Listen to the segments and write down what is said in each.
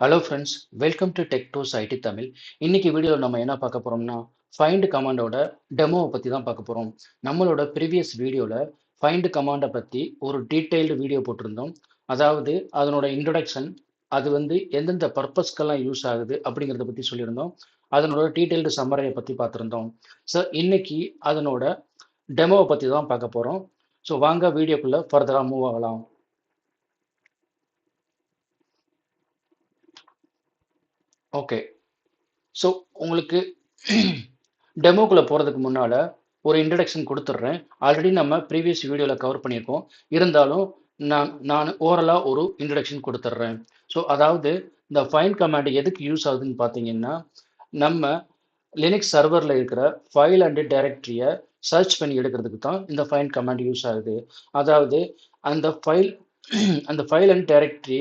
Hello friends, welcome to tech dose IT Tamil. இன்னைக்கு வீடியோவில் நம்ம என்ன பார்க்க போறோம்னா, ஃபைண்ட் கமாண்டோட டெமோவை பற்றி தான் பார்க்க போகிறோம். நம்மளோட ப்ரீவியஸ் வீடியோவில் ஃபைண்ட் கமாண்டை பற்றி ஒரு டீட்டெயில்டு வீடியோ போட்டிருந்தோம். அதாவது அதனோட இன்ட்ரொடக்ஷன், அது வந்து எந்தெந்த பர்பஸ்க்கெல்லாம் யூஸ் ஆகுது அப்படிங்கிறத பற்றி சொல்லியிருந்தோம். அதனோட டீட்டெயில்டு சம்மரையை பற்றி பார்த்துருந்தோம். ஸோ இன்னைக்கு அதனோட டெமோவை பற்றி தான் பார்க்க போகிறோம். ஸோ வாங்க வீடியோக்குள்ளே ஃபர்தராக மூவ் ஆகலாம். ஓகே. ஸோ உங்களுக்கு டெமோக்குள்ளே போகிறதுக்கு முன்னால் ஒரு இன்ட்ரடக்ஷன் கொடுத்துட்றேன். ஆல்ரெடி நம்ம ப்ரீவியஸ் வீடியோவில் கவர் பண்ணியிருக்கோம். இருந்தாலும் நான் ஓரலாக ஒரு இன்ட்ரடக்ஷன் கொடுத்துட்றேன். ஸோ அதாவது இந்த ஃபைண்ட் கமாண்ட் எதுக்கு யூஸ் ஆகுதுன்னு பார்த்தீங்கன்னா, நம்ம லினக்ஸ் சர்வரில் இருக்கிற ஃபைல் அண்டு டைரக்டரியை சர்ச் பண்ணி எடுக்கிறதுக்கு தான் இந்த ஃபைண்ட் கமாண்ட் யூஸ் ஆகுது. அதாவது அந்த ஃபைல் அந்த ஃபைல் அண்ட் டைரக்டரி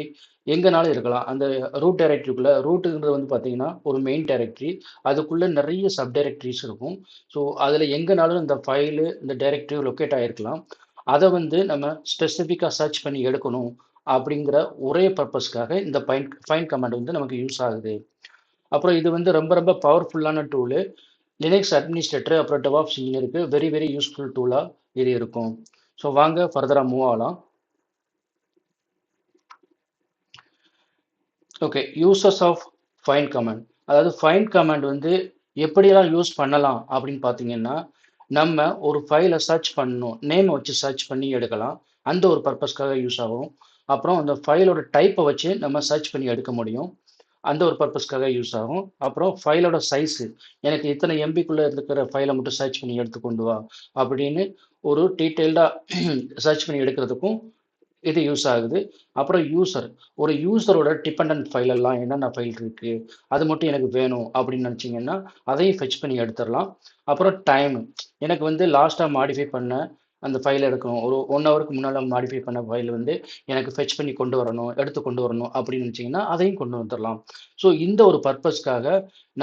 எங்கேனாலும் இருக்கலாம். அந்த ரூட் டைரக்டரிக்குள்ளே ரூட்டுங்கிறது வந்து பார்த்தீங்கன்னா ஒரு மெயின் டைரக்டரி. அதுக்குள்ளே நிறைய சப் டைரக்டரிஸ் இருக்கும். ஸோ அதில் எங்கேனாலும் இந்த ஃபைலு இந்த டைரக்டரி லொக்கேட் ஆகிருக்கலாம். அதை வந்து நம்ம ஸ்பெசிஃபிக்காக சர்ச் பண்ணி எடுக்கணும் அப்படிங்கிற ஒரே பர்பஸ்க்காக இந்த ஃபைண்ட் கமாண்ட் வந்து நமக்கு யூஸ் ஆகுது. அப்புறம் இது வந்து ரொம்ப ரொம்ப பவர்ஃபுல்லான டூலு. லினக்ஸ் அட்மினிஸ்ட்ரேட்டர் அப்புறம் டெவாப்ஸ் இன்ஜினியருக்கு வெரி வெரி யூஸ்ஃபுல் டூலாக இது இருக்கும். ஸோ வாங்க ஃபர்தராக மூவ் ஆகலாம். Okay, uses of find command. அதாவது ஃபைண்ட் கமாண்ட் வந்து எப்படியெல்லாம் யூஸ் பண்ணலாம் அப்படின்னு பார்த்தீங்கன்னா, நம்ம ஒரு ஃபைலை சர்ச் பண்ணணும், நேமை வச்சு சர்ச் பண்ணி எடுக்கலாம். அந்த ஒரு பர்பஸ்க்காக யூஸ் ஆகும். அப்புறம் அந்த ஃபைலோட டைப்பை வச்சு நம்ம சர்ச் பண்ணி எடுக்க முடியும். அந்த ஒரு பர்பஸ்க்காக யூஸ் ஆகும். அப்புறம் ஃபைலோட சைஸு, எனக்கு இத்தனை எம்பிக்குள்ளே இருக்கிற ஃபைலை மட்டும் சர்ச் பண்ணி எடுத்து கொண்டு வா அப்படின்னு ஒரு டீட்டெயில்டாக சர்ச் பண்ணி எடுக்கிறதுக்கும் இது யூஸ் ஆகுது. அப்புறம் ஒரு யூசரோட டிபெண்டன்ட் ஃபைல் எல்லாம் என்னென்ன ஃபைல் இருக்கு, அது மட்டும் எனக்கு வேணும் அப்படின்னு நினச்சிங்கன்னா அதையும் ஃபெச் பண்ணி எடுத்துடலாம். அப்புறம் டைம், எனக்கு வந்து லாஸ்ட்டாக மாடிஃபை பண்ண அந்த ஃபைல் எடுக்கணும், ஒரு 1 ஹவருக்கு முன்னால் மாடிஃபை பண்ண ஃபைல் வந்து எனக்கு ஃபெச் பண்ணி கொண்டு வரணும், எடுத்து கொண்டு வரணும் அப்படின்னு நினச்சிங்கன்னா அதையும் கொண்டு வந்துடலாம். ஸோ இந்த ஒரு பர்பஸ்க்காக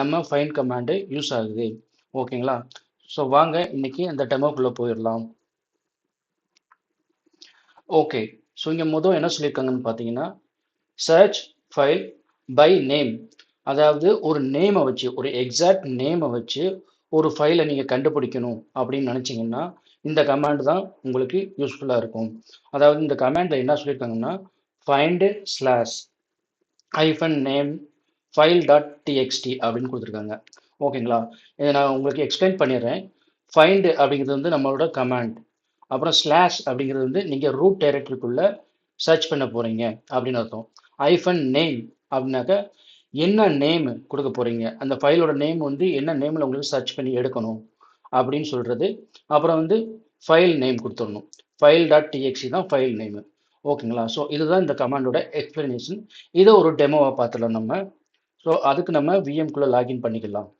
நம்ம ஃபைண்ட் கமாண்டு யூஸ் ஆகுது. ஓகேங்களா? ஸோ வாங்க இன்னைக்கு அந்த டெமோக்குள்ளே போயிடலாம். ஓகே. ஸோ இங்கே மொதல் என்ன சொல்லியிருக்காங்கன்னு பார்த்தீங்கன்னா, சர்ச் ஃபைல் பை நேம். அதாவது ஒரு நேமை வச்சு, ஒரு எக்ஸாக்ட் நேமை வச்சு ஒரு ஃபைலை நீங்கள் கண்டுபிடிக்கணும் அப்படின்னு நினச்சிங்கன்னா இந்த கமாண்ட் தான் உங்களுக்கு யூஸ்ஃபுல்லாக இருக்கும். அதாவது இந்த கமாண்டில் என்ன சொல்லியிருக்காங்கன்னா, find slash hyphen name file dot TXT அப்படின்னு கொடுத்துருக்காங்க. ஓகேங்களா? இதை நான் உங்களுக்கு எக்ஸ்பிளைன் பண்ணிடுறேன். ஃபைண்டு அப்படிங்கிறது வந்து நம்மளோட கமாண்ட். அப்புறம் ஸ்லாஷ் அப்படிங்கிறது வந்து நீங்கள் ரூட் டைரக்டரிக்குள்ளே சர்ச் பண்ண போகிறீங்க அப்படின்னு அர்த்தம். ஐஃபன் நேம் அப்படின்னாக்க என்ன நேம் கொடுக்க போகிறீங்க, அந்த ஃபைலோட நேம் வந்து என்ன நேமில் உங்களுக்கு சர்ச் பண்ணி எடுக்கணும் அப்படின்னு சொல்கிறது. அப்புறம் வந்து ஃபைல் நேம் கொடுத்துடணும். ஃபைல் டாட் டிஎக்ஸி தான் ஃபைல் நேமு. ஓகேங்களா? ஸோ இதுதான் இந்த கமாண்டோட எக்ஸ்பிளனேஷன். இதை ஒரு டெமோவை பார்த்துடலாம் நம்ம. ஸோ அதுக்கு நம்ம விஎம்குள்ளே லாகின் பண்ணிக்கலாம்.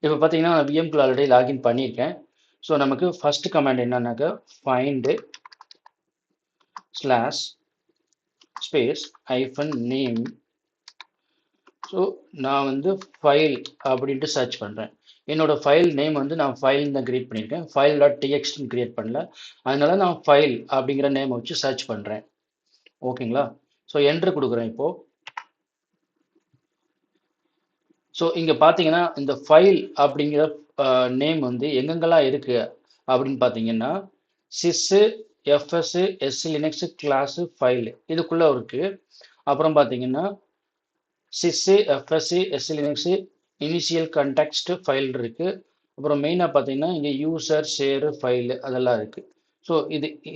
இப்போ பார்த்தீங்கன்னா நான் விஎம்குள்ளே ஆல்ரெடி லாகின் பண்ணியிருக்கேன். ஸோ நமக்கு ஃபர்ஸ்ட் கமாண்ட் என்னன்னாக்க ஃபைண்டு ஸ்லாஷ் ஸ்பேஸ் ஐஃபன் நேம். ஸோ நான் வந்து ஃபைல் அப்படின்ட்டு சர்ச் பண்ணுறேன். என்னோட ஃபைல் நேம் வந்து நான் ஃபைல் தான் கிரியேட் பண்ணியிருக்கேன். ஃபைல் டாட் டிஎக்ஸ்டின்னு கிரியேட் பண்ணல. அதனால நான் ஃபைல் அப்படிங்கிற நேமை வச்சு சர்ச் பண்ணுறேன். ஓகேங்களா? ஸோ என்ட்ரு கொடுக்குறேன் இப்போது. ஸோ இங்கே பார்த்தீங்கன்னா இந்த ஃபைல் அப்படிங்கிற நேம் வந்து எங்கெங்கெல்லாம் இருக்குது அப்படின்னு பார்த்தீங்கன்னா, sys, FS, SELinux, class, file இதுக்குள்ளே இருக்குது. அப்புறம் பார்த்தீங்கன்னா sys, FS, SELinux, initial context file இருக்குது. அப்புறம் மெயினாக பார்த்தீங்கன்னா இங்கே யூசர், ஷேரு, ஃபைலு அதெல்லாம் இருக்குது. ஸோ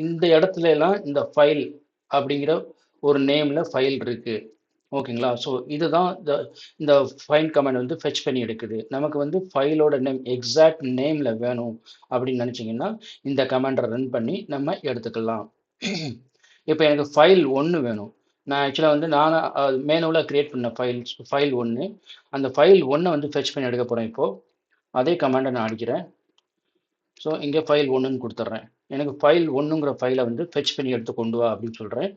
இந்த இடத்துல எல்லாம் இந்த ஃபைல் அப்படிங்கிற ஒரு நேமில் ஃபைல் இருக்குது. ஓகேங்களா? ஸோ இதுதான் இந்த ஃபைண்ட் கமாண்ட் வந்து ஃபெச் பண்ணி எடுக்குது. நமக்கு வந்து ஃபைலோட நேம் எக்ஸாக்ட் நேமில் வேணும் அப்படின்னு நினச்சிங்கன்னா இந்த கமாண்டை ரன் பண்ணி நம்ம எடுத்துக்கலாம். இப்போ எனக்கு ஃபைல் 1 வேணும். நான் ஆக்சுவலாக வந்து நான் மேனுவலாக க்ரியேட் பண்ண ஃபைல் 1. அந்த ஃபைல் 1 வந்து ஃபெச் பண்ணி எடுக்க போகிறேன் இப்போது. அதே கமாண்டை நான் அடிக்கிறேன். ஸோ இங்கே ஃபைல் 1ன்னு கொடுத்துட்றேன். எனக்கு ஃபைல் 1ங்கிற ஃபைலை வந்து ஃபெச் பண்ணி எடுத்து கொண்டு வா அப்படின்னு சொல்கிறேன்.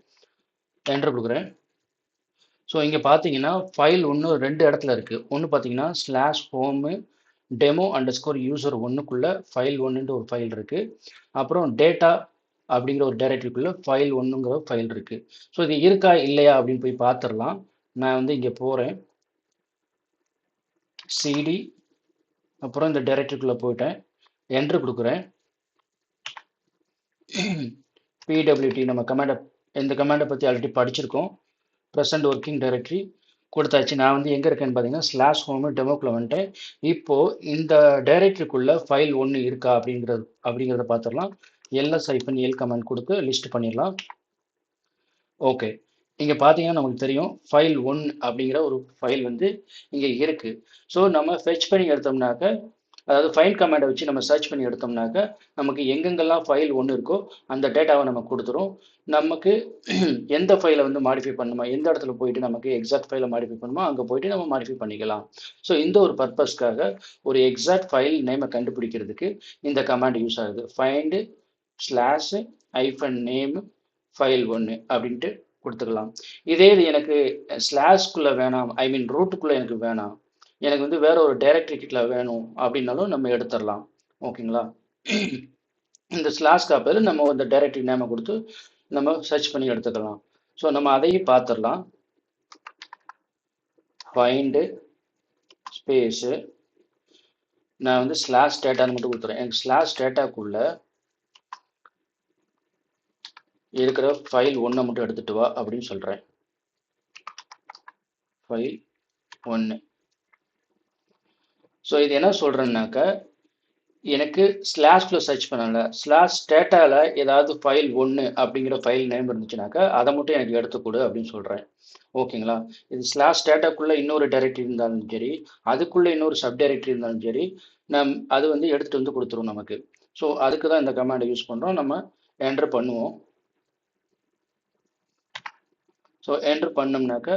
என்டர் கொடுக்குறேன். ஸோ இங்கே பார்த்தீங்கன்னா ஃபைல் 1 2 இடத்துல இருக்குது. ஒன்று பார்த்தீங்கன்னா slash home demo underscore user 1க்குள்ளே ஃபைல் 1ன்ட்டு ஒரு ஃபைல் இருக்குது. அப்புறம் டேட்டா அப்படிங்கிற ஒரு டைரக்டரிக்குள்ள ஃபைல் ஒன்றுங்கிற ஃபைல் இருக்கு. ஸோ இது இருக்கா இல்லையா அப்படின்னு போய் பார்த்துடலாம். நான் வந்து இங்கே போகிறேன், சிடி, அப்புறம் இந்த டைரக்டரிக்குள்ளே போயிட்டேன், என்ட்ரு கொடுக்குறேன். பிடபிள்யூடி நம்ம கமாண்டை, இந்த கமாண்டை பற்றி ஆல்ரெடி படிச்சிருக்கோம். ப்ரெசன்ட் ஒர்க்கிங் டைரக்டரி கொடுத்தாச்சு. நான் வந்து எங்கே இருக்கேன்னு பார்த்தீங்கன்னா ஸ்லாஷ் ஹோமு டெமோக்குள்ளே வந்துட்டேன். இப்போது இந்த டைரக்டரிக்குள்ளே ஃபைல் ஒன்று இருக்கா அப்படிங்கிறத பார்த்துடலாம். எல் கமாண்ட் கொடுத்து லிஸ்ட் பண்ணிடலாம். ஓகே, இங்கே பார்த்தீங்கன்னா நமக்கு தெரியும் ஃபைல் ஒன் அப்படிங்கிற ஒரு ஃபைல் வந்து இங்கே இருக்குது. ஸோ நம்ம ஃபெச் பண்ணி எடுத்தோம்னாக்க, அதாவது ஃபைல் கமாண்டை வச்சு நம்ம சர்ச் பண்ணி எடுத்தோம்னாக்க நமக்கு எங்கெங்கெல்லாம் ஃபைல் ஒன்று இருக்கோ அந்த டேட்டாவை நம்ம கொடுத்துரும். நமக்கு எந்த ஃபைலை வந்து மாடிஃபை பண்ணணுமா, எந்த இடத்துல போயிட்டு நமக்கு எக்ஸாக்ட் ஃபைலை மாடிஃபை பண்ணுமோ அங்கே போயிட்டு நம்ம மாடிஃபை பண்ணிக்கலாம். ஸோ இந்த ஒரு பர்பஸ்க்காக ஒரு எக்ஸாக்ட் ஃபைல் நேமை கண்டுபிடிக்கிறதுக்கு இந்த கமாண்ட் யூஸ் ஆகுது. Find slash hyphen name file ஒன்று அப்படின்ட்டு கொடுத்துக்கலாம். இதே இது எனக்கு ஸ்லாஷ்குள்ளே வேணாம், ஐ மீன் ரூட்டுக்குள்ளே எனக்கு வேணாம், எனக்கு வந்து வேற ஒரு டைரக்டரிக்குள்ள வேணும் அப்படின்னாலும் நம்ம எடுத்துடலாம். ஓகேங்களா? இந்த ஸ்லாஷ்க்கு பதில் நம்ம இந்த டைரக்டரி நேமை கொடுத்து நம்ம சர்ச் பண்ணி எடுத்துக்கலாம். ஸோ நம்ம அதையும் பார்த்துடலாம். ஃபைண்டு ஸ்பேஸு, நான் வந்து ஸ்லாஷ் டேட்டான்னு மட்டும் கொடுத்துறேன். எனக்கு ஸ்லாஷ் டேட்டாக்குள்ள இருக்கிற ஃபைல் ஒன்றை மட்டும் எடுத்துட்டு வா அப்படின்னு சொல்கிறேன். ஃபைல் ஒன்று. ஸோ இது என்ன சொல்கிறேன்னாக்கா, எனக்கு ஸ்லாஷ்ல சர்ச் பண்ணல, ஸ்லாஷ் டேட்டாவில் ஏதாவது ஃபைல் ஒன்று அப்படிங்கிற ஃபைல் நேம் இருந்துச்சுனாக்கா அதை மட்டும் எனக்கு எடுத்து கொடு அப்படின்னு சொல்கிறேன். ஓகேங்களா? இது ஸ்லாஷ் டேட்டாக்குள்ளே இன்னொரு டைரக்டரி இருந்தாலும் சரி, அதுக்குள்ளே இன்னொரு சப் டைரக்டரி இருந்தாலும் சரி, அது வந்து எடுத்துகிட்டு வந்து கொடுத்துரும் நமக்கு. ஸோ அதுக்கு தான் இந்த கமாண்டை யூஸ் பண்ணுறோம். நம்ம என்டர் பண்ணுவோம். ஸோ என்டர் பண்ணோம்னாக்கா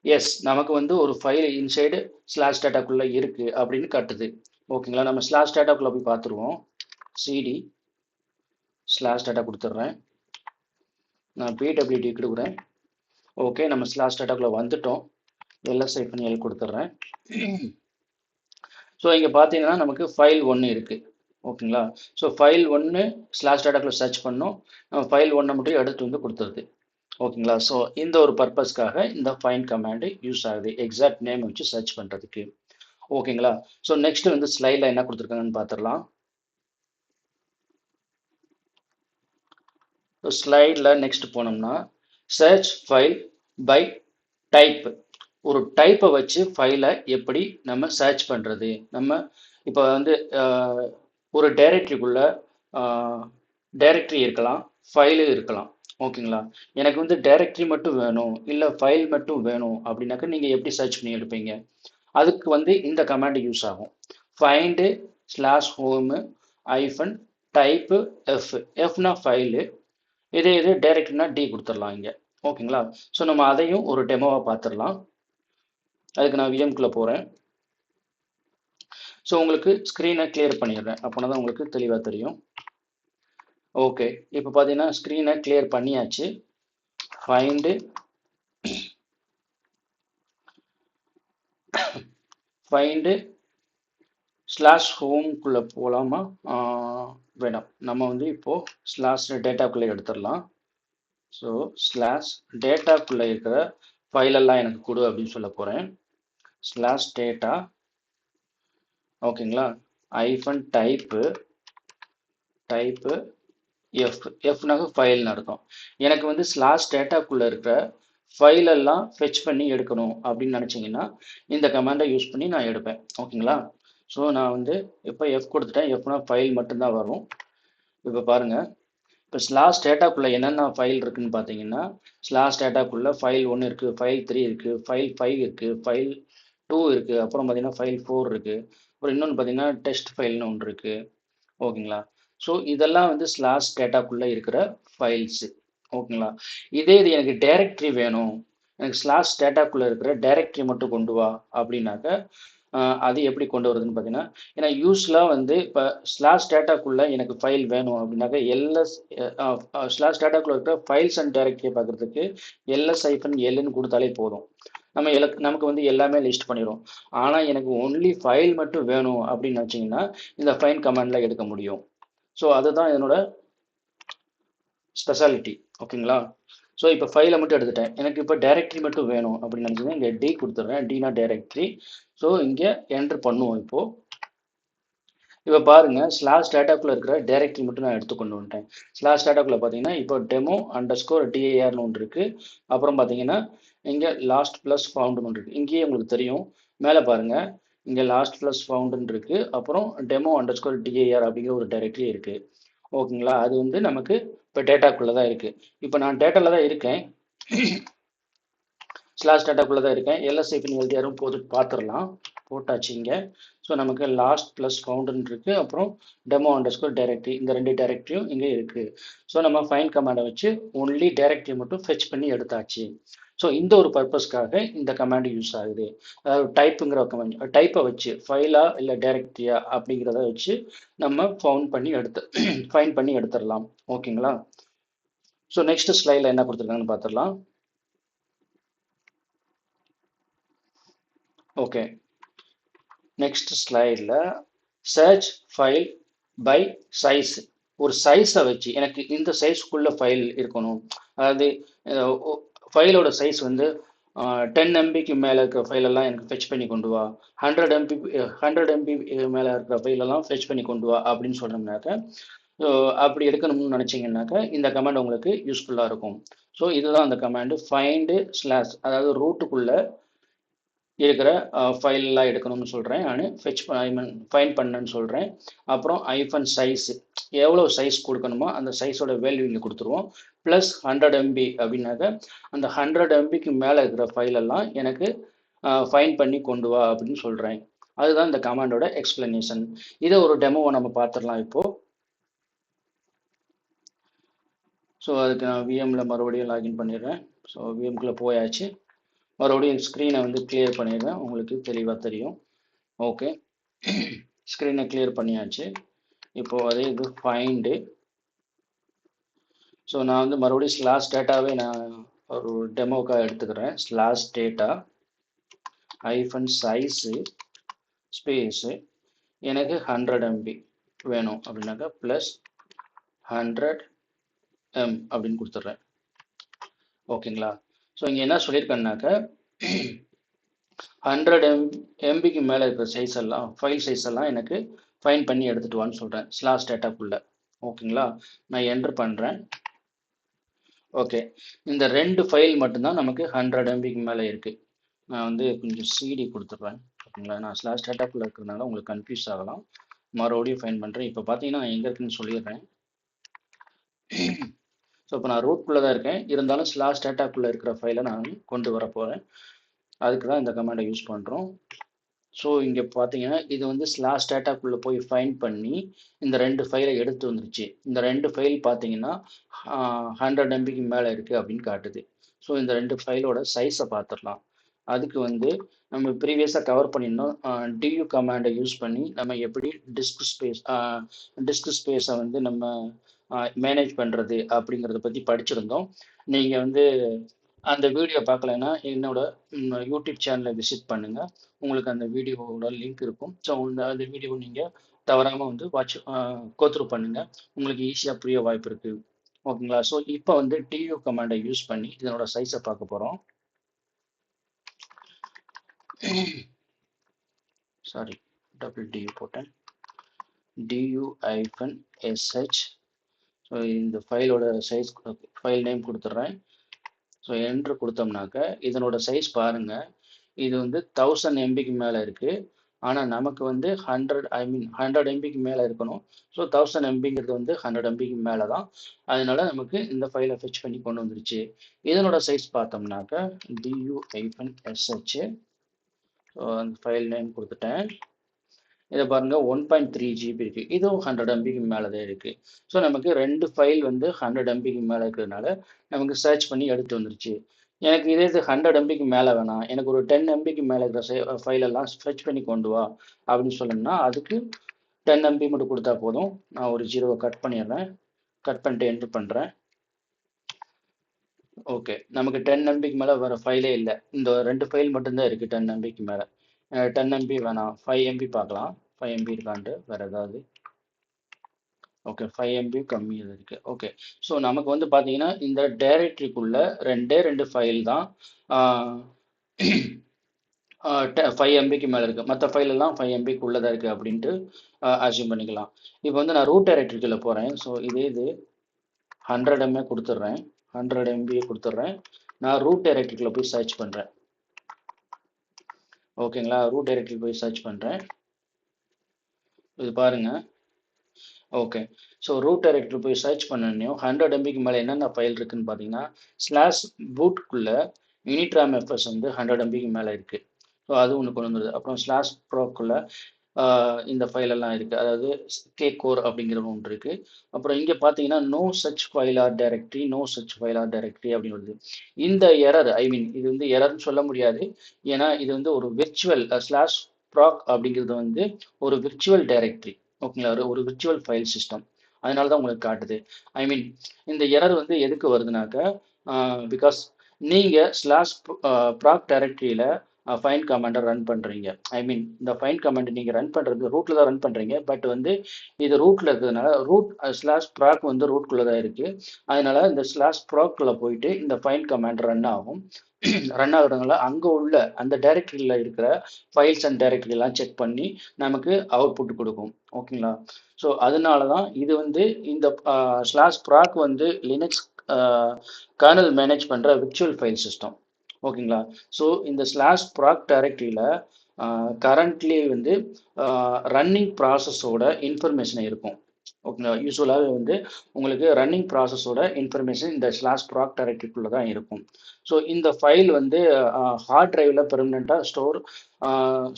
எஸ், நமக்கு வந்து ஒரு ஃபைல் இன்சைடு ஸ்லாஷ் டேட்டாக்குள்ளே இருக்குது அப்படின்னு காட்டுது. ஓகேங்களா? நம்ம ஸ்லாஷ் டேட்டாக்குள்ளே போய் பார்த்துருவோம். சிடி ஸ்லாஷ் டேட்டா கொடுத்துட்றேன். நான் பிடபிள்யூடி கொடுக்குறேன். ஓகே, நம்ம ஸ்லாஷ் டேட்டாக்குள்ளே வந்துட்டோம். எல் கொடுத்துட்றேன். ஸோ இங்கே பார்த்தீங்கன்னா நமக்கு ஃபைல் ஒன்று இருக்குது. ஓகேங்களா? ஸோ ஃபைல் ஒன்று ஸ்லாஷ் டேட்டாக்குள்ளே சர்ச் பண்ணோம், நம்ம ஃபைல் ஒன்றை மட்டும் எடுத்து வந்து கொடுத்துருது. ஓகேங்களா? ஸோ இந்த ஒரு பர்பஸ்க்காக இந்த ஃபைண்ட் கமாண்டு யூஸ் ஆகுது, எக்ஸாக்ட் நேம் வச்சு சர்ச் பண்ணுறதுக்கு. ஓகேங்களா? ஸோ நெக்ஸ்ட் வந்து ஸ்லைடில் என்ன கொடுத்துருக்காங்கன்னு பார்த்துடலாம். ஸ்லைடில் நெக்ஸ்ட் போனோம்னா சர்ச் ஃபைல் பை டைப், ஒரு டைப்பை வச்சு ஃபைலை எப்படி நம்ம சர்ச் பண்ணுறது. நம்ம இப்போ வந்து ஒரு டைரக்டரிக்குள்ள டைரக்டரி இருக்கலாம், ஃபைலு இருக்கலாம். ஓகேங்களா? எனக்கு வந்து டைரக்டரி மட்டும் வேணும், இல்லை ஃபைல் மட்டும் வேணும் அப்படின்னாக்கா நீங்கள் எப்படி சர்ச் பண்ணி எடுப்பீங்க? அதுக்கு வந்து இந்த கமாண்ட் யூஸ் ஆகும். Find slash home hyphen type f, எஃப்னா ஃபைலு, இதே இது டைரக்டரினா டி கொடுத்துடலாம் இங்கே. ஓகேங்களா? ஸோ நம்ம அதையும் ஒரு டெமோவாக பார்த்துடலாம். அதுக்கு நான் விஎம்குள்ளே போகிறேன். ஸோ உங்களுக்கு ஸ்க்ரீனை கிளியர் பண்ணிடுறேன், அப்போனா தான் உங்களுக்கு தெளிவாக தெரியும். ஓகே, இப்போ பார்த்தீங்கன்னா ஸ்க்ரீனை கிளியர் பண்ணியாச்சு. ஃபைண்டு ஸ்லாஷ் ஹோம்குள்ளே போகலாமா? வேணாம், நம்ம வந்து இப்போது ஸ்லாஷ் டேட்டாக்குள்ளே எடுத்துடலாம். ஸோ ஸ்லாஷ் டேட்டாக்குள்ளே இருக்கிற ஃபைலெல்லாம் எனக்கு கொடு அப்படின்னு சொல்ல போகிறேன். ஸ்லாஷ் டேட்டா, ஓகேங்களா, ஐஃபன் டைப்பு எஃப், எஃப்னாக ஃபைல்னு அர்த்தம். எனக்கு வந்து ஸ்லாஷ் டேட்டாக்குள்ளே இருக்கிற ஃபைலெல்லாம் ஃபெச் பண்ணி எடுக்கணும் அப்படின்னு நினச்சிங்கன்னா இந்த கமாண்டை யூஸ் பண்ணி நான் எடுப்பேன். ஓகேங்களா? ஸோ நான் வந்து இப்போ எஃப் கொடுத்துட்டேன், எஃப்னா ஃபைல் மட்டும்தான் வரும். இப்போ பாருங்கள், இப்போ ஸ்லாஷ் டேட்டாக்குள்ளே என்னென்ன ஃபைல் இருக்குதுன்னு பார்த்தீங்கன்னா, ஸ்லாஷ் டேட்டாக்குள்ளே ஃபைல் 1 இருக்குது, ஃபைல் 3 இருக்குது, ஃபைல் 5 இருக்குது, ஃபைல் 2 இருக்குது, அப்புறம் பார்த்தீங்கன்னா ஃபைல் 4 இருக்குது, அப்புறம் இன்னொன்று பார்த்தீங்கன்னா டெஸ்ட் ஃபைல்னு ஒன்று இருக்குது. ஓகேங்களா? ஸோ இதெல்லாம் வந்து ஸ்லாஷ் டேட்டாக்குள்ளே இருக்கிற ஃபைல்ஸு. ஓகேங்களா? இதே இது எனக்கு டைரக்டரி வேணும், எனக்கு ஸ்லாஷ் டேட்டாக்குள்ளே இருக்கிற டைரக்டரி மட்டும் கொண்டு வா அப்படின்னாக்க அது எப்படி கொண்டு வருதுன்னு பார்த்தீங்கன்னா, ஏன்னா யூஸ்வலாக வந்து இப்போ ஸ்லாஷ் டேட்டாக்குள்ளே எனக்கு ஃபைல் வேணும் அப்படின்னாக்க எல்எஸ் ஸ்லாஷ் டேட்டாக்குள்ளே இருக்கிற ஃபைல்ஸ் அண்ட் டைரக்டரியை பார்க்குறதுக்கு LS-Lன்னு கொடுத்தாலே போதும், நமக்கு வந்து எல்லாமே லிஸ்ட் பண்ணிடும். ஆனால் எனக்கு ஒன்லி ஃபைல் மட்டும் வேணும் அப்படின்னு வச்சிங்கன்னா இந்த ஃபைண்ட் கமாண்டில் எடுக்க முடியும். ஸோ அதுதான் என்னோட ஸ்பெஷாலிட்டி. ஓகேங்களா? ஸோ இப்போ ஃபைலை மட்டும் எடுத்துட்டேன். எனக்கு இப்போ டைரக்டரி மட்டும் வேணும் அப்படின்னு நினச்சிங்கன்னா இங்கே டி கொடுத்துட்றேன். டினா டைரக்டரி. ஸோ இங்கே என்ட்ரு பண்ணுவோம் இப்போது. இப்போ பாருங்க ஸ்லாஷ் டேட்டாக்குள்ளே இருக்கிற டைரக்டரி மட்டும் நான் எடுத்து கொண்டு வந்துட்டேன். ஸ்லாஷ் டேட்டாக்குள்ளே பார்த்தீங்கன்னா இப்போ டெமோ அண்டர் ஸ்கோர் டிஏஆர்னு ஒன்று இருக்குது. அப்புறம் பார்த்தீங்கன்னா இங்கே லாஸ்ட் ப்ளஸ் ஃபவுண்டுன்னு ஒன்று இருக்குது. இங்கேயே உங்களுக்கு தெரியும். மேலே பாருங்க இங்கே லாஸ்ட் ப்ளஸ் ஃபவுண்டுன்னு இருக்குது. அப்புறம் டெமோ அண்டர் ஸ்கோர் டிஏஆர் அப்படிங்கிற ஒரு டைரக்டரி இருக்குது. ஓகேங்களா? அது வந்து நமக்கு இப்போ டேட்டாக்குள்ளே தான் இருக்குது. இப்போ நான் டேட்டாவில் தான் இருக்கேன். ஸ்லாஷ் டேட்டாக்குள்ளே தான் இருக்கேன். எல்எஸ்ஐபின்னு எழுதியாரும் போட்டு பார்த்துடலாம். போட்டாச்சு இங்கே. ஸோ நமக்கு லாஸ்ட் ப்ளஸ் ஃபவுண்டுன்னு இருக்குது. அப்புறம் டெமோ அண்டர் ஸ்கோர் டைரக்டரி, இந்த ரெண்டு டைரக்டரியும் இங்கே இருக்குது. ஸோ நம்ம ஃபைன் கமாண்டை வச்சு ஒன்லி டைரக்டரி மட்டும் ஃபெச் பண்ணி எடுத்தாச்சு. ஸோ இந்த ஒரு பர்பஸ்க்காக இந்த கமாண்ட் யூஸ் ஆகுது. அதாவது டைப்புங்கிற கமாண்ட், டைப்பை வச்சு ஃபைலா இல்லை டைரக்டரியா அப்படிங்கிறத வச்சு நம்ம ஃபைன் பண்ணி எடுத்துடலாம். ஓகேங்களா? ஸோ நெக்ஸ்ட் ஸ்லைடில் என்ன கொடுத்துருக்காங்கன்னு பார்த்துடலாம். ஓகே, நெக்ஸ்ட் ஸ்லைடில் சர்ச் ஃபைல் பை சைஸ். ஒரு சைஸை வச்சு எனக்கு இந்த சைஸ்க்குள்ள ஃபைல் இருக்கணும். அதாவது ஃபைலோட சைஸ் வந்து 10 MBக்கு மேலே இருக்கிற ஃபைலெல்லாம் எனக்கு ஃபெச் பண்ணி கொண்டு வா, 100 MB மேலே இருக்கிற ஃபைலெல்லாம் ஃபெச் பண்ணி கொண்டு வா அப்படின்னு சொன்னோம்னாக்க, அப்படி எடுக்கணும்னு நினச்சிங்கன்னாக்கா இந்த கமாண்ட் உங்களுக்கு யூஸ்ஃபுல்லாக இருக்கும். ஸோ இதுதான் அந்த கமாண்டு ஃபைண்டு ஸ்லாஷ், அதாவது ரூட்டுக்குள்ளே இருக்கிற ஃபைல்லாம் எடுக்கணும்னு சொல்கிறேன் நான். ஃபைன் பண்ணேன்னு சொல்கிறேன். அப்புறம் ஐஃபன் சைஸ், எவ்வளோ சைஸ் கொடுக்கணுமோ அந்த சைஸோட வேல்யூ இங்கே கொடுத்துருவோம். ப்ளஸ் 100 MB அப்படின்னாக்க அந்த 100 MBக்கு மேலே இருக்கிற ஃபைலெல்லாம் எனக்கு ஃபைன் பண்ணி கொண்டு வா அப்படின்னு சொல்கிறேன். அதுதான் இந்த கமாண்டோட எக்ஸ்பிளனேஷன். இதை ஒரு டெமோவை நம்ம பார்த்துடலாம் இப்போது. ஸோ அதுக்கு நான் விஎம்மில் மறுபடியும் லாகின் பண்ணிடுறேன். ஸோ விஎம்குள்ளே போயாச்சு. மறுபடியும் ஸ்க்ரீனை வந்து கிளியர் பண்ணிடுறேன், உங்களுக்கு தெளிவாக தெரியும். ஓகே, ஸ்க்ரீனை கிளியர் பண்ணியாச்சு. இப்போது அதே இது ஃபைண்டு. ஸோ நான் வந்து மறுபடியும் ஸ்லாஷ் டேட்டாவே நான் ஒரு டெமோக்காக எடுத்துக்கிறேன். ஸ்லாஷ் டேட்டா ஐஃபன் சைஸு ஸ்பேஸு எனக்கு 100 MB வேணும் அப்படின்னாக்கா ப்ளஸ் 100 M அப்படின்னு கொடுத்துட்றேன். ஓகேங்களா? ஸோ இங்கே என்ன சொல்லியிருக்கேன்னாக்கா 100 MBக்கு மேலே இருக்கிற சைஸ் எல்லாம், ஃபைல் சைஸ் எல்லாம் எனக்கு ஃபைன் பண்ணி எடுத்துகிட்டு வான்னு சொல்கிறேன் ஸ்லாஷ் டேட்டாக்குள்ளே. ஓகேங்களா? நான் என்ட்ரு பண்ணுறேன். ஓகே, இந்த 2 ஃபைல் மட்டும்தான் நமக்கு 100 MBக்கு மேலே இருக்குது. நான் வந்து கொஞ்சம் சிடி கொடுத்துட்றேன். ஓகேங்களா? நான் ஸ்லாஷ் டேட்டாக்குள்ளே இருக்கிறதுனால உங்களுக்கு கன்ஃபியூஸ் ஆகலாம். மறுபடியும் ஃபைன் பண்ணுறேன். இப்போ பார்த்தீங்கன்னா நான் எங்கே இருக்குன்னு சொல்லிடுறேன். ஸோ இப்போ நான் ரூட்குள்ளே தான் இருக்கேன். இருந்தாலும் ஸ்லாஷ் டேட்டாக்குள்ளே இருக்கிற ஃபைலை நான் கொண்டு வர போகிறேன். அதுக்கு தான் இந்த கமாண்டை யூஸ் பண்ணுறோம். ஸோ இங்கே பார்த்தீங்கன்னா இது வந்து ஸ்லாஷ் டேட்டாக்குள்ளே போய் ஃபைன் பண்ணி இந்த 2 ஃபைலை எடுத்து வந்துருச்சு. இந்த 2 ஃபைல் பார்த்தீங்கன்னா 100 MBக்கு மேலே இருக்குது அப்படின்னு காட்டுது. ஸோ இந்த 2 ஃபைலோட சைஸை பார்த்துடலாம். அதுக்கு வந்து நம்ம ப்ரீவியஸாக கவர் பண்ணியிருந்தோம். டியூ கமாண்டை யூஸ் பண்ணி நம்ம எப்படி டிஸ்க் ஸ்பேஸை வந்து நம்ம மேனேஜ் பண்ணுறது அப்படிங்கிறத பற்றி படிச்சிருந்தோம். நீங்கள் வந்து அந்த வீடியோ பார்க்கலைன்னா என்னோட யூடியூப் சேனலை விசிட் பண்ணுங்கள். உங்களுக்கு அந்த வீடியோவோட லிங்க் இருக்கும். ஸோ அந்த வீடியோ நீங்கள் தவறாமல் வந்து கோத்ரூ பண்ணுங்கள். உங்களுக்கு ஈஸியாக புரிய வாய்ப்பு இருக்குது. ஓகேங்களா? ஸோ இப்போ வந்து டியூ கமாண்டை யூஸ் பண்ணி இதனோட சைஸை பார்க்க போகிறோம். சாரி, டபுள் டியூ போட்டேன். du-sh. ஸோ இந்த ஃபைலோட சைஸ், ஃபைல் நேம் கொடுத்துட்றேன். ஸோ என்ட்ரு கொடுத்தோம்னாக்க இதனோட சைஸ் பாருங்கள். இது வந்து 1000 MBக்கு மேலே இருக்குது. ஆனால் நமக்கு வந்து 100 MBக்கு மேலே இருக்கணும். ஸோ 1000 MBங்கிறது வந்து 100 MBக்கு மேலே தான். அதனால நமக்கு இந்த ஃபைலை ஃபெச் பண்ணி கொண்டு வந்துருச்சு. இதனோட சைஸ் பார்த்தோம்னாக்க du-sh. ஸோ அந்த ஃபைல் நேம் கொடுத்துட்டேன். இதை பாருங்கள் 1.3 GB இருக்குது. இதுவும் 100 MBக்கு மேலே தான் இருக்குது. ஸோ நமக்கு 2 ஃபைல் வந்து 100 MBக்கு மேலே இருக்கிறதுனால நமக்கு சர்ச் பண்ணி எடுத்து வந்துருச்சு. எனக்கு இதே இது 100 MBக்கு மேலே வேணாம், எனக்கு ஒரு 10 MBக்கு மேலே இருக்கிற ஃபைலெல்லாம் சர்ச் பண்ணி கொண்டு வா அப்படின்னு சொல்லணும்னா அதுக்கு 10 MB மட்டும் கொடுத்தா போதும். நான் ஒரு 0 கட் பண்ணிடுறேன். கட் பண்ணிட்டு என்ட்ரு பண்ணுறேன். ஓகே, நமக்கு 10 MBக்கு மேலே வர ஃபைலே இல்லை. இந்த 2 ஃபைல் மட்டும்தான் இருக்குது 10 MBக்கு மேலே. 10 MB வேணாம், 5 MB பார்க்கலாம். 5 MB இருக்கான்ட்டு வேறு ஏதாவது. ஓகே 5 MB கம்மி இருக்கு. ஓகே. ஸோ நமக்கு வந்து பார்த்தீங்கன்னா இந்த டைரக்டரிக்குள்ள ரெண்டே ரெண்டு ஃபைல் தான் 5 MBக்கு மேலே இருக்குது. மற்ற ஃபைல் எல்லாம் 5 MBக்கு உள்ளதாக இருக்குது அப்படின்ட்டு அசியூம் பண்ணிக்கலாம். இப்போ வந்து நான் ரூட் டைரக்டரிக்குள்ள போகிறேன். ஸோ இதே இது 100 MB கொடுத்துட்றேன். 100 MB கொடுத்துட்றேன். நான் ரூட் டைரக்டரிக்குள்ள போய் சர்ச் பண்ணுறேன். ஓகேங்களா, ரூட் டைரக்டரி போய் சர்ச் பண்ணுறேன். இது பாருங்க. ஓகே. ஸோ ரூட் டைரக்டரி போய் சர்ச் பண்ணனையும் 100 MBக்கு மேலே என்னென்ன ஃபைல் இருக்குன்னு பார்த்தீங்கன்னா ஸ்லாஷ் பூட்குள்ள யூனிட்ராம் எஃப்எஸ் வந்து 100 MBக்கு மேலே இருக்குது. ஸோ அது ஒன்று கொண்டு வந்துடுது. அப்புறம் ஸ்லாஷ் ப்ரோக்குள்ள இந்த ஃபைல் எல்லாம் இருக்குது. அதாவது கே கோர் அப்படிங்கிற ஒன்று இருக்குது. அப்புறம் இங்கே பார்த்தீங்கன்னா no such file or directory, no such file or directory அப்படின்னு வருது. இந்த எரர் ஐ மீன் இது வந்து எரர்னு சொல்ல முடியாது. ஏன்னா இது வந்து ஒரு விர்ச்சுவல் ஸ்லாஷ் ப்ராக் அப்படிங்கிறது வந்து ஒரு விர்ச்சுவல் டைரக்டரி. ஓகேங்களா, ஒரு விர்ச்சுவல் ஃபைல் சிஸ்டம். அதனால தான் உங்களுக்கு காட்டுது. ஐ மீன் இந்த எரர் வந்து எதுக்கு வருதுனாக்கா பிகாஸ் நீங்கள் ஸ்லாஷ் ப்ராக் டைரக்டரியில் ஃபைன் கமாண்டை ரன் பண்ணுறீங்க. ஐ மீன் இந்த ஃபைன் கமாண்ட் நீங்கள் ரன் பண்ணுறது ரூட்டில் தான் ரன் பண்ணுறீங்க. பட் வந்து இது ரூட்டில் இருக்கிறதுனால ரூட் ஸ்லாஷ் ப்ராக் வந்து ரூட்குள்ளே தான் இருக்குது. அதனால இந்த ஸ்லாஷ் ப்ராக்குள்ளே போயிட்டு இந்த ஃபைன் கமாண்ட் ரன் ஆகும். ரன் ஆகுறதுனால அங்கே உள்ள அந்த டைரக்டரியில் இருக்கிற ஃபைல்ஸ் அண்ட் டைரக்டரிலாம் செக் பண்ணி நமக்கு அவுட்புட் கொடுக்கும். ஓகேங்களா, ஸோ அதனால தான் இது வந்து இந்த ஸ்லாஷ் ப்ராக் வந்து லினக்ஸ் கர்னல் மேனேஜ் பண்ணுற விர்ச்சுவல் ஃபைல் சிஸ்டம். ஓகேங்களா, ஸோ இந்த ஸ்லாஷ் ப்ராக் டைரக்டரியில் கரண்ட்லி வந்து ரன்னிங் ப்ராசஸோட இன்ஃபர்மேஷன் இருக்கும். ஓகேங்களா, யூஸ்வலாகவே வந்து உங்களுக்கு ரன்னிங் ப்ராசஸோட இன்ஃபர்மேஷன் இந்த ஸ்லாஷ் ப்ராக் டைரக்டரிக்குள்ளே தான் இருக்கும். ஸோ இந்த ஃபைல் வந்து ஹார்ட் டிரைவில் பெர்மனெண்ட்டாக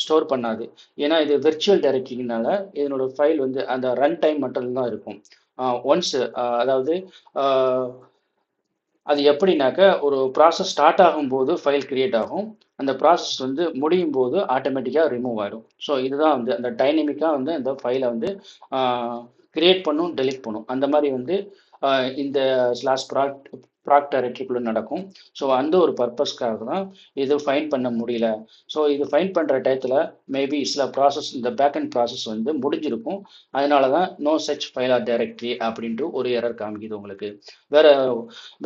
ஸ்டோர் பண்ணாது. ஏன்னா இது விர்ச்சுவல் டைரக்டரினால இதனோட ஃபைல் வந்து அந்த ரன் டைம் மட்டும்தான் இருக்கும். ஒன்ஸ் அதாவது அது எப்படின்னாக்க ஒரு ப்ராசஸ் ஸ்டார்ட் ஆகும்போது ஃபைல் கிரியேட் ஆகும். அந்த ப்ராசஸ் வந்து முடியும் போது ஆட்டோமேட்டிக்காக ரிமூவ் ஆகிடும். ஸோ இதுதான் வந்து அந்த டைனமிக்காக வந்து அந்த ஃபைலை வந்து கிரியேட் பண்ணும், டெலிட் பண்ணும். அந்த மாதிரி வந்து இந்த ஸ்லாஷ் ப்ராக் டைரக்டரிக்குள்ளே நடக்கும். ஸோ அந்த ஒரு பர்பஸ்க்காக தான் இது ஃபைன் பண்ண முடியல. ஸோ இது ஃபைன் பண்ணுற டயத்தில் மேபி சில ப்ராசஸ் இந்த பேக்அண்ட் ப்ராசஸ் வந்து முடிஞ்சிருக்கும். அதனால தான் no such file or directory அப்படின்ட்டு ஒரு எரர் காமிக்குது உங்களுக்கு. வேற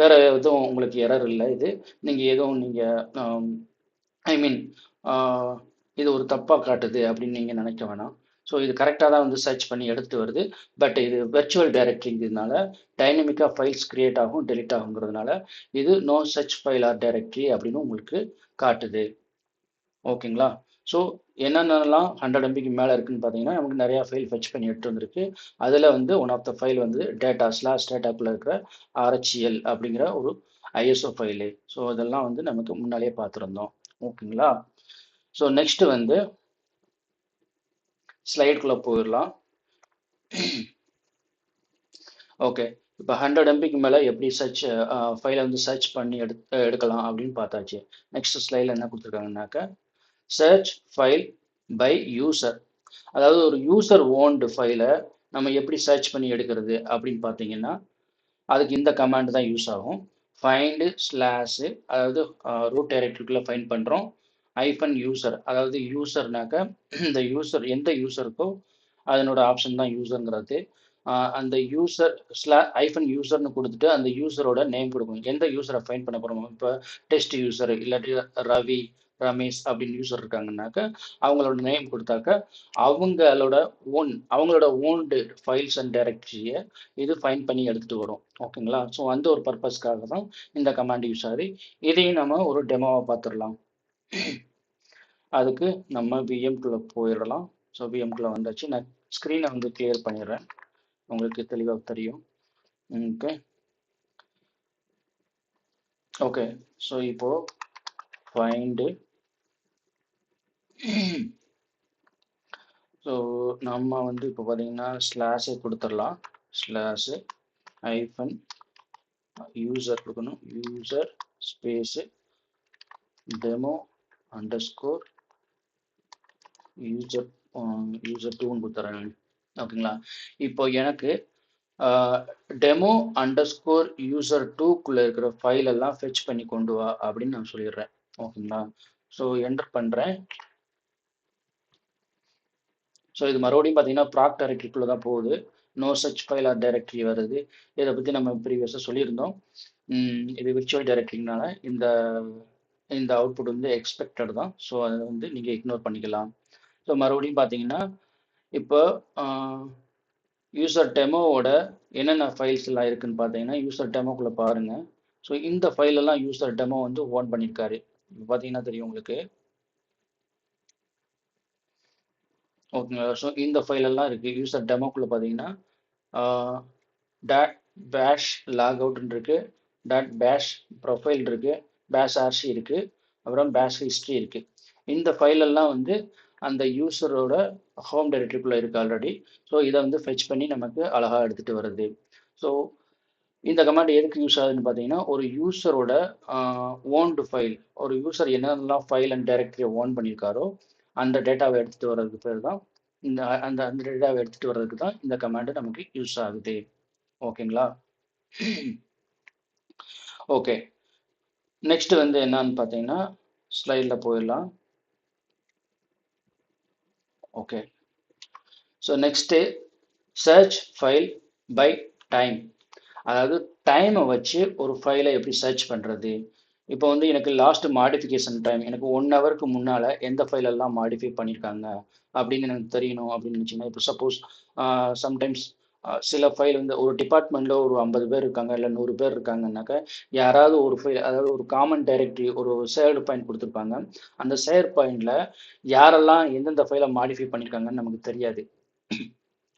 வேற எதுவும் உங்களுக்கு எரர் இல்லை. இது நீங்கள் எதுவும் நீங்கள் ஐ மீன் இது ஒரு தப்பாக காட்டுது அப்படின்னு நீங்கள் நினைக்க வேணாம். ஸோ இது கரெக்டாக தான் வந்து சர்ச் பண்ணி எடுத்து வருது. பட் இது வெர்ச்சுவல் டைரக்டரிங்கிறதுனால டைனமிக்காக ஃபைல்ஸ் கிரியேட் ஆகும், டெலிட் ஆகுங்கிறதுனால இது no search file or directory அப்படின்னு உங்களுக்கு காட்டுது. ஓகேங்களா, ஸோ என்னென்னலாம் 100 MBக்கு மேலே இருக்குன்னு பார்த்தீங்கன்னா நமக்கு நிறையா ஃபைல் ஃபெச் பண்ணி எடுத்து வந்திருக்கு. அதில் வந்து ஒன் ஆஃப் த ஃபைல் வந்து டேட்டா ஸ்லாஷ் டேட்டாக்குள்ளே இருக்கிற RHEL அப்படிங்கிற ஒரு ISO ஃபைலு. ஸோ இதெல்லாம் வந்து நமக்கு முன்னாலே பார்த்துருந்தோம். ஓகேங்களா, ஸோ நெக்ஸ்ட் வந்து ஸ்லைடுக்குள்ளே போயிடலாம். ஓகே, இப்போ 100 MBக்கு மேலே எப்படி சர்ச் ஃபைலை வந்து சர்ச் பண்ணி எடுக்கலாம் அப்படின்னு பார்த்தாச்சு. நெக்ஸ்ட் ஸ்லைடில் என்ன கொடுத்துருக்காங்கனாக்கா சர்ச் ஃபைல் பை யூசர். அதாவது ஒரு யூசர் ஓன்டு ஃபைலை நம்ம எப்படி சர்ச் பண்ணி எடுக்கிறது அப்படின்னு பார்த்தீங்கன்னா அதுக்கு இந்த கமாண்ட் தான் யூஸ் ஆகும். ஃபைண்டு ஸ்லாஷு அதாவது ரூட் டைரக்டரிக்குள்ளே ஃபைண்ட் பண்ணுறோம். யூசர் அதாவது யூசர்னாக்க இந்த யூசர் எந்த யூசருக்கோ அதனோட ஆப்ஷன் தான் யூசருங்கிறது. அந்த யூசர் யூசர்னு கொடுத்துட்டு அந்த யூசரோட நேம் கொடுக்கணும். எந்த யூசரை ஃபைண்ட் பண்ண போகிறோம். இப்போ டெஸ்ட் யூசர் இல்லாட்டி ரவி, ரமேஷ் அப்படின்னு யூசர் இருக்காங்கன்னாக்க அவங்களோட நேம் கொடுத்தாக்க அவங்களோட ஓன்டு ஃபைல்ஸ் அண்ட் டைரக்டரியை இது ஃபைண்ட் பண்ணி எடுத்துகிட்டு வரும். ஓகேங்களா, ஸோ அந்த ஒரு பர்பஸ்க்காக தான் இந்த கமாண்ட் யூஸ் ஆகுது. இதையும் நம்ம ஒரு டெமோவை பார்த்துடலாம். அதுக்கு நம்ம விஎம்குள்ளே போயிடலாம். ஸோ விஎம்குள்ளே வந்தாச்சு. நான் ஸ்க்ரீனை வந்து கிளியர் பண்ணிடுறேன், உங்களுக்கு தெளிவாக தெரியும். ஓகே ஓகே, ஸோ இப்போ ஃபைண்டு ஸோ நம்ம வந்து இப்போ பார்த்தீங்கன்னா ஸ்லாஷை கொடுத்துடலாம். ஸ்லாஷு யூசர் கொடுக்கணும். User space demo underscore user டூன்னு கொடுத்துறேன். ஓகேங்களா, இப்போ எனக்கு டெமோ அண்டர்ஸ்கோர் யூசர் டூக்குள்ளே இருக்கிற ஃபைல் எல்லாம் ஃபெச் பண்ணி கொண்டு வா அப்படின்னு நான் சொல்லிடுறேன். ஓகேங்களா, ஸோ என்டர் பண்ணுறேன். ஸோ இது மறுபடியும் பார்த்தீங்கன்னா ப்ராக் டைரக்டரிக்குள்ளே தான் போகுது. No such file or directory வருது. இதை பற்றி நம்ம ப்ரீவியஸாக சொல்லியிருந்தோம். இது விர்ச்சுவல் டைரக்டரினால இந்த இந்த அவுட்புட் வந்து எக்ஸ்பெக்டட் தான். ஸோ அதை வந்து நீங்கள் இக்னோர் பண்ணிக்கலாம். ஸோ மறுபடியும் பார்த்தீங்கன்னா இப்போ யூசர் டெமோவோட என்னென்ன ஃபைல்ஸ் எல்லாம் இருக்குன்னு பார்த்தீங்கன்னா யூசர் டெமோக்குள்ளே பாருங்க. ஸோ இந்த ஃபைல் எல்லாம் யூசர் டெமோ வந்து ஓன் பண்ணியிருக்காரு. இப்போ பார்த்தீங்கன்னா தெரியும் உங்களுக்கு. ஓகேங்களா? ஸோ இந்த ஃபைல் எல்லாம் இருக்கு. யூசர் டெமோக்குள்ளே பார்த்தீங்கன்னா டாட் பேஷ் லாக் அவுட்னு இருக்கு, டாட் பேஷ் ப்ரொஃபைல் இருக்கு, பேஷ் ஆர்சி இருக்கு, அப்புறம் பேஷ் ஹிஸ்ட்ரி இருக்கு. இந்த ஃபைல் எல்லாம் வந்து அந்த யூசரோட ஹோம் டைரக்டரிக்குள்ள இருக்கு ஆல்ரெடி. ஸோ இதை வந்து ஃபெச் பண்ணி நமக்கு அழகா எடுத்துட்டு வருது. ஸோ இந்த கமாண்ட் எதுக்கு யூஸ் ஆகுதுன்னு பார்த்தீங்கன்னா ஒரு யூசரோட ஓன்டு ஃபைல், ஒரு யூசர் என்னென்னலாம் ஃபைல் அண்ட் டைரக்டரியை ஓன் பண்ணியிருக்காரோ அந்த டேட்டாவை எடுத்துட்டு வர்றதுக்கு பேர் தான் இந்த அந்த அந்த டேட்டாவை எடுத்துட்டு வர்றதுக்கு தான் இந்த கமாண்ட் நமக்கு யூஸ் ஆகுது. ஓகேங்களா? ஓகே, நெக்ஸ்ட் வந்து என்னன்னு பார்த்தீங்கன்னா ஸ்லைடில் போயிடலாம். Okay, so next search file by time. அதாவது டைமை வச்சு ஒரு ஃபைலை எப்படி சர்ச் பண்ணுறது. இப்போ வந்து எனக்கு லாஸ்ட் மாடிஃபிகேஷன் டைம் எனக்கு 1 ஹவருக்கு முன்னால் எந்த ஃபைலெல்லாம் மாடிஃபை பண்ணியிருக்காங்க அப்படின்னு எனக்கு தெரியணும் அப்படின்னு நினச்சிங்கன்னா, இப்போ சப்போஸ் சம்டைம்ஸ் சில ஃபைல் வந்து ஒரு டிபார்ட்மெண்ட்டில் ஒரு 50 பேர் இருக்காங்க இல்லை 100 பேர் இருக்காங்கன்னாக்கா யாராவது ஒரு ஃபைல், அதாவது ஒரு காமன் டைரக்டரி, ஒரு ஷேர்டு பாயிண்ட் கொடுத்துருப்பாங்க. அந்த ஷேர் பாயிண்டில் யாரெல்லாம் எந்தெந்த ஃபைலை மாடிஃபை பண்ணியிருக்காங்கன்னு நமக்கு தெரியாது.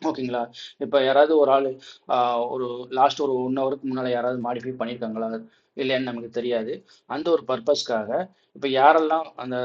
ஓகேங்களா? இப்போ யாராவது ஒரு ஆள் ஒரு லாஸ்ட் ஒரு 1 ஹவருக்கு முன்னால் யாராவது மாடிஃபை பண்ணியிருக்காங்களா இல்லையான்னு நமக்கு தெரியாது. அந்த ஒரு பர்பஸ்க்காக இப்போ யாரெல்லாம் அந்த